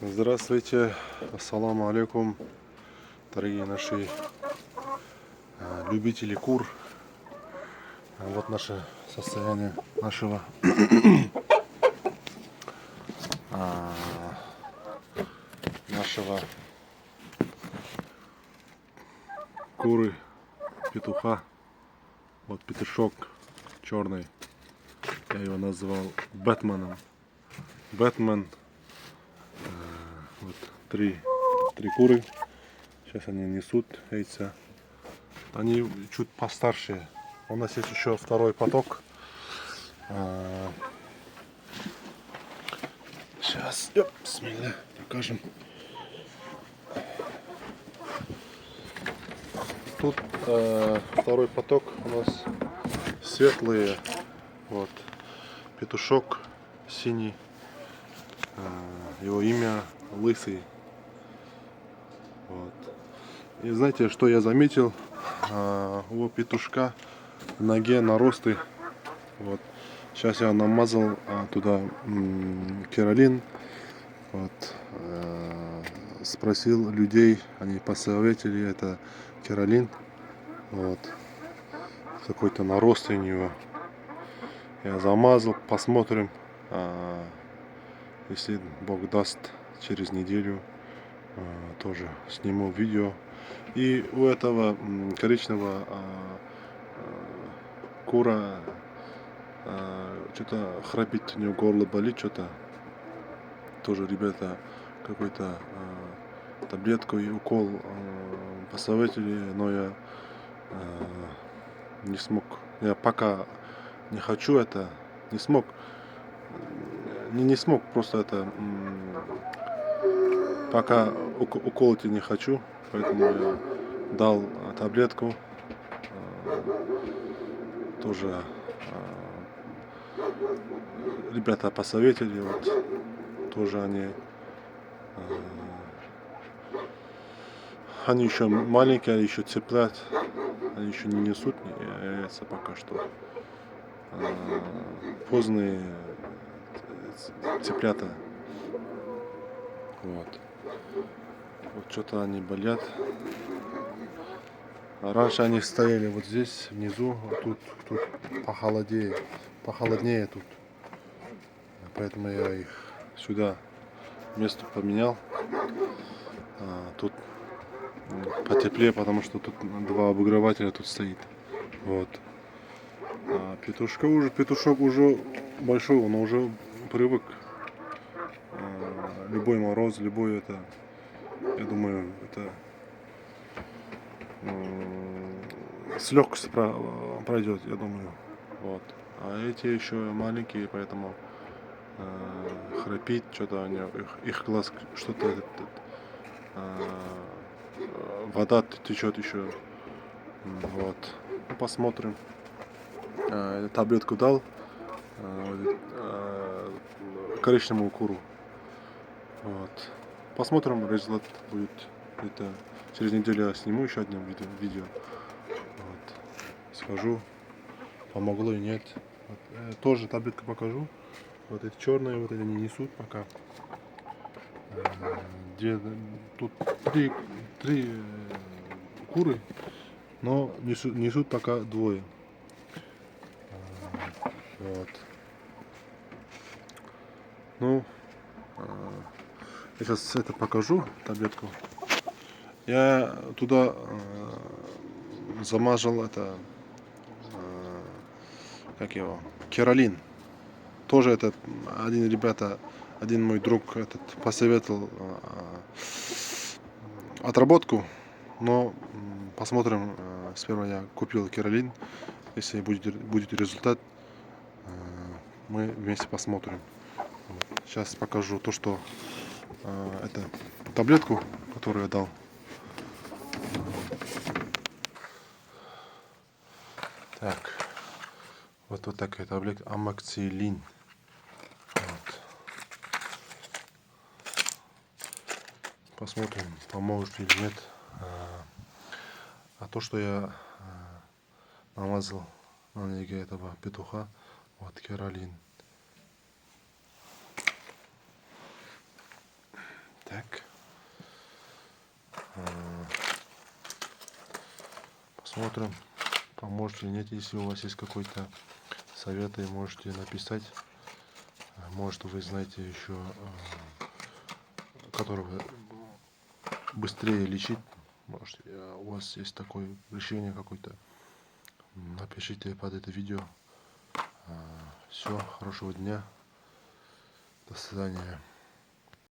Здравствуйте, ассаламу алейкум, дорогие наши любители кур. Вот наше состояние нашего а, нашего куры, петуха. Вот петушок черный. Я его назвал Бэтменом. Бэтмен. Вот три куры. Сейчас они несут яйца. Они чуть постарше. У нас есть еще второй поток. Сейчас, бисмилля, покажем. Тут второй поток у нас светлые. Вот петушок синий. Его имя Лысый. Вот. И знаете, что я заметил? У петушка в ноге наросты. Вот. Сейчас я намазал туда керолин. Вот. Спросил людей, они посоветовали это керолин. Вот. Какой-то нарост у него. Я замазал, посмотрим. Если Бог даст, через неделю тоже сниму видео. И у этого коричневого кура что-то храпит, у него горло болит, что-то. Тоже ребята какой-то таблетку и укол посоветовали, но я не смог. Я пока не хочу это, не смог. Не смог, просто это пока уколоть не хочу, поэтому я дал таблетку. Тоже ребята посоветовали, вот тоже они еще маленькие, еще цыплят, они еще не несут яйца пока что. Поздние цыплята. Вот что-то они болят. Раньше они стояли вот здесь внизу, тут похолоднее тут. Поэтому я их сюда место поменял. Тут потеплее, потому что тут два обогревателя тут стоит. Вот. Петушок уже большой, он уже привык. Любой мороз, любой это, я думаю, это с легкостью пройдет, я думаю. Вот. А эти еще маленькие, поэтому храпит, что-то их глаз, что-то вода течет еще. Вот. Посмотрим. Таблетку дал коричневому куру. Вот. Посмотрим, результат будет. Это через неделю я сниму еще одно видео. Вот. Скажу, помогло и нет. Вот. Тоже таблетку покажу. Вот эти черные, вот эти не несут пока. Тут три куры, но несут пока двое. Вот. Ну, я сейчас это покажу, таблетку. Я туда замажал это, как его, керолин. Тоже этот один мой друг этот посоветовал отработку, но посмотрим. Сперва я купил керолин. Если будет результат, мы вместе посмотрим. Сейчас покажу то, что это таблетку, которую я дал. Так, вот такая таблетка амоксилин. Вот. Посмотрим, поможет или нет. А то, что я намазал на ноге этого петуха, вот керолин. Посмотрим, поможет или нет. Если у вас есть какой-то совет, можете написать. Может, вы знаете еще, которого быстрее лечить. Может, у вас есть такое решение какое-то. Напишите под это видео. Все, хорошего дня. До свидания.